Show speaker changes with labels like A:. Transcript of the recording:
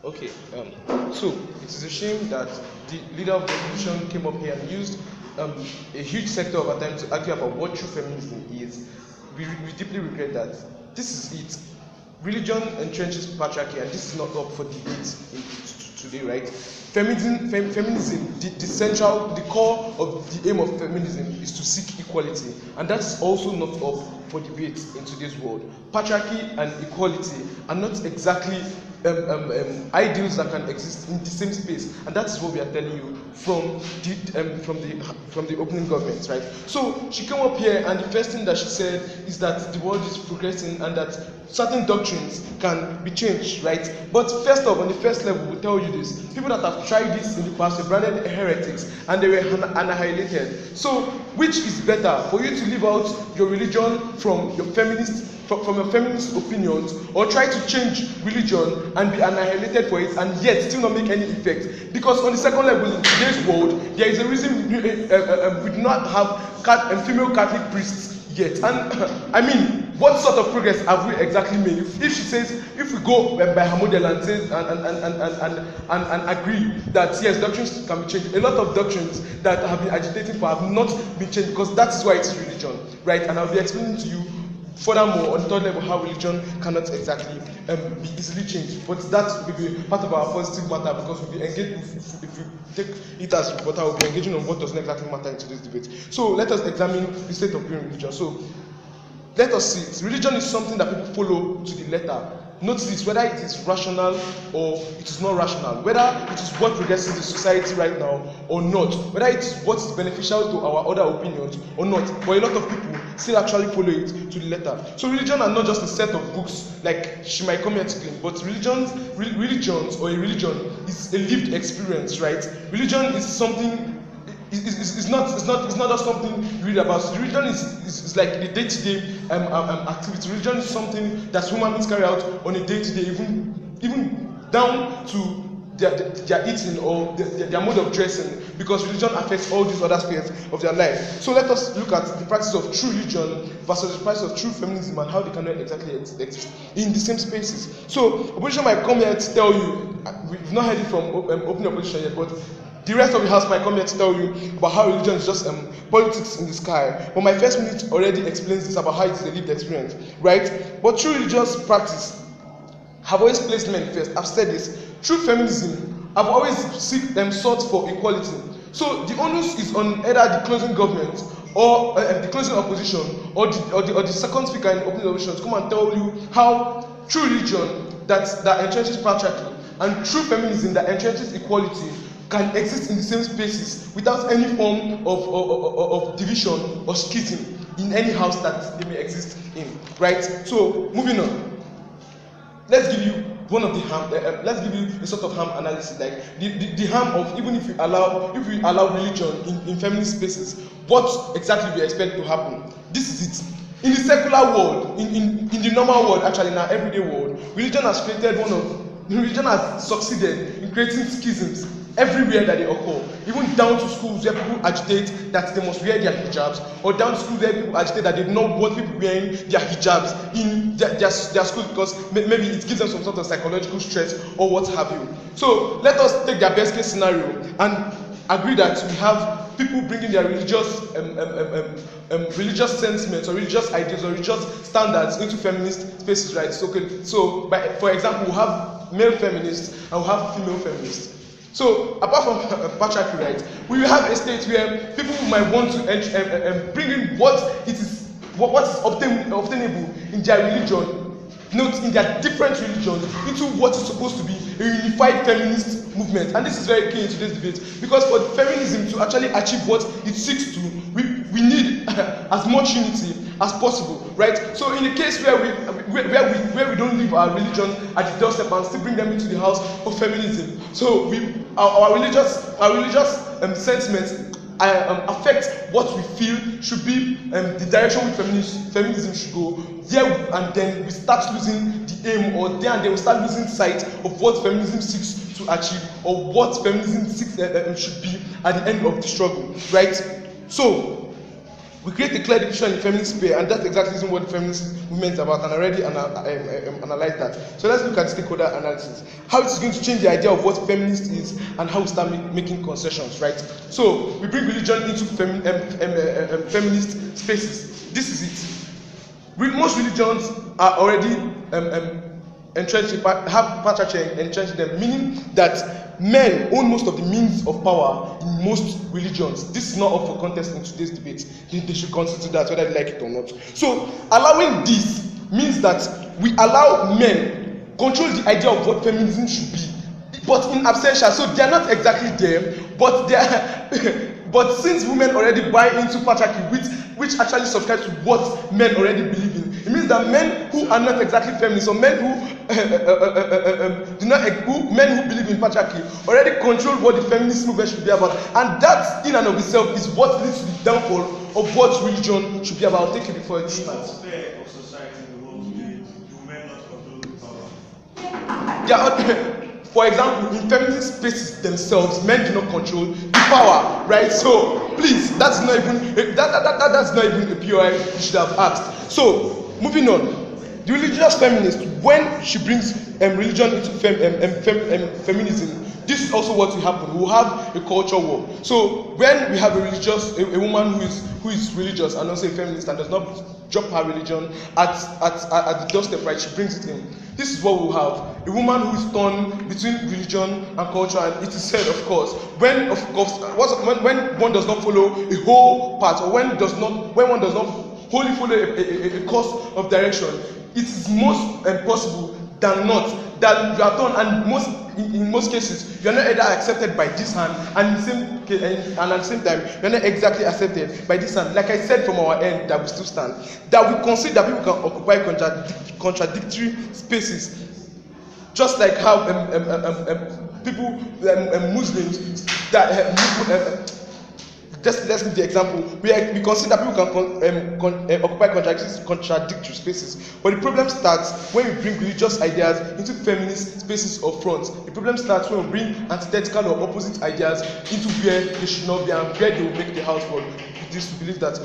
A: Okay, so it is a shame that the leader of the opposition came up here and used a huge sector of our time to argue about what true feminism is. We deeply regret that. This is it. Religion entrenches patriarchy, and this is not up for debate today, right? Feminism, the core of the aim of feminism is to seek equality, and that's also not up for debate in today's world. Patriarchy and equality are not exactly ideals that can exist in the same space, and that is what we are telling you from the opening government, right? So she came up here, and the first thing that she said is that the world is progressing and that certain doctrines can be changed, right? But first off, on the first level, we'll tell you this: people that have tried this in the past were branded heretics and they were annihilated. So, which is better, for you to live out your religion from your feminist opinions, or try to change religion and be annihilated for it and yet still not make any effect? Because on the second level, in today's world, there is a reason we do not have female Catholic priests yet. And I mean, what sort of progress have we exactly made? If she says, if we go by her model and says and agree that yes, doctrines can be changed, a lot of doctrines that have been agitating for have not been changed, because that is why it is religion, right? And I'll be explaining to you furthermore on the third level how religion cannot exactly be easily changed. But that will be part of our positive matter, because we'll be engaged. If we take it as reporter, we'll be engaging on what doesn't exactly matter in today's debate. So let us examine the state of being religion. So let us see it. Religion is something that people follow to the letter. Notice this: whether it is rational or it is not rational, whether it is what progresses the society right now or not, whether it is what is beneficial to our other opinions or not. But a lot of people still actually follow it to the letter. So religion are not just a set of books like she might come here to claim, but religions or a religion is a lived experience, right? Religion is something. It's not just something you read about. So religion is like the day-to-day activity. Religion is something that human beings carry out on a day-to-day, even down to their eating or their mode of dressing, because religion affects all these other spheres of their life. So let us look at the practice of true religion versus the practice of true feminism and how they cannot exactly exist in the same spaces. So opposition might come here to tell you, we've not heard it from open opposition yet, but the rest of the house might come here to tell you about how religion is just politics in the sky. But my first minute already explains this about how it is a lived experience, right? But true religious practice have always placed men first. I've said this. True feminism have always sought for equality. So the onus is on either the closing government or the closing opposition or the second speaker in the opening opposition to come and tell you how true religion that entrenches patriarchy and true feminism that entrenches equality can exist in the same spaces without any form of division or schism in any house that they may exist in, right? So moving on, let's give you one of the harm. Let's give you a sort of harm analysis, like the harm of even if we allow religion in feminist spaces, what exactly we expect to happen. This is it. In the secular world, in the normal world, actually in our everyday world, religion has succeeded in creating schisms everywhere that they occur, even down to schools where people agitate that they must wear their hijabs, or down to schools where people agitate that they do not want people wearing their hijabs in their schools because maybe it gives them some sort of psychological stress or what have you. So let us take their best case scenario and agree that we have people bringing their religious sentiments or religious ideas or religious standards into feminist spaces, right? So for example, we have male feminists and we have female feminists. So apart from patriarchy, right, we will have a state where people might want to bring in what is obtainable in their religion, not in their different religions, into what is supposed to be a unified feminist movement. And this is very key in today's debate, because for feminism to actually achieve what it seeks to, we need as much unity as possible, right? So in the case where we don't leave our religion at the doorstep and still bring them into the house of feminism, so our religious sentiments affect what we feel should be the direction which feminism should go. There and then we start losing the aim, or there and then we start losing sight of what feminism seeks to achieve, or what feminism seeks should be at the end of the struggle, right? So We create a clear division in feminist sphere, and that's exactly what the feminist movement is about, and I already analyzed that. So let's look at stakeholder analysis. How it is going to change the idea of what feminist is, and how we start making concessions, right? So we bring religion into feminist spaces. This is it. Most religions are already entrenched, have patriarchy entrenched in them, meaning that men own most of the means of power in most religions. This is not up for contest in today's debate. They should consider that, whether they like it or not. So allowing this means that we allow men control the idea of what feminism should be, but in absentia. So they are not exactly there, but they are but since women already buy into patriarchy, which actually subscribes to what men already believe in, it means that men who are not exactly feminists, or men who men who believe in patriarchy already control what the feminist movement should be about, and that in and of itself is what leads to the downfall of what religion should be about. I'll take it before it starts.
B: Of society in the world today, do men not control the power?
A: Yeah. For example, in feminist spaces themselves, men do not control the power, right? So please, that's not even that's not even a POI you should have asked. So moving on, the religious feminist, when she brings religion into feminism, this is also what will happen. We will have a culture war. So when we have a woman who is religious and also a feminist and does not drop her religion at the doorstep, right? She brings it in. This is what we'll have: a woman who is torn between religion and culture. And it is said, of course, when one does not follow a whole path, or when one does not wholly follow a course of direction, it is most possible than not that you are torn, and in most cases you are not either accepted by this hand, and at the same time you are not exactly accepted by this hand. Like I said from our end, that we still stand, that we consider that people can occupy contradictory spaces, just like how people Muslims that let's give the example. We consider people can occupy contradictory spaces, but the problem starts when we bring religious ideas into feminist spaces or fronts. The problem starts when we bring antithetical or opposite ideas into where they should not be and where they will make the house fall. This to believe that.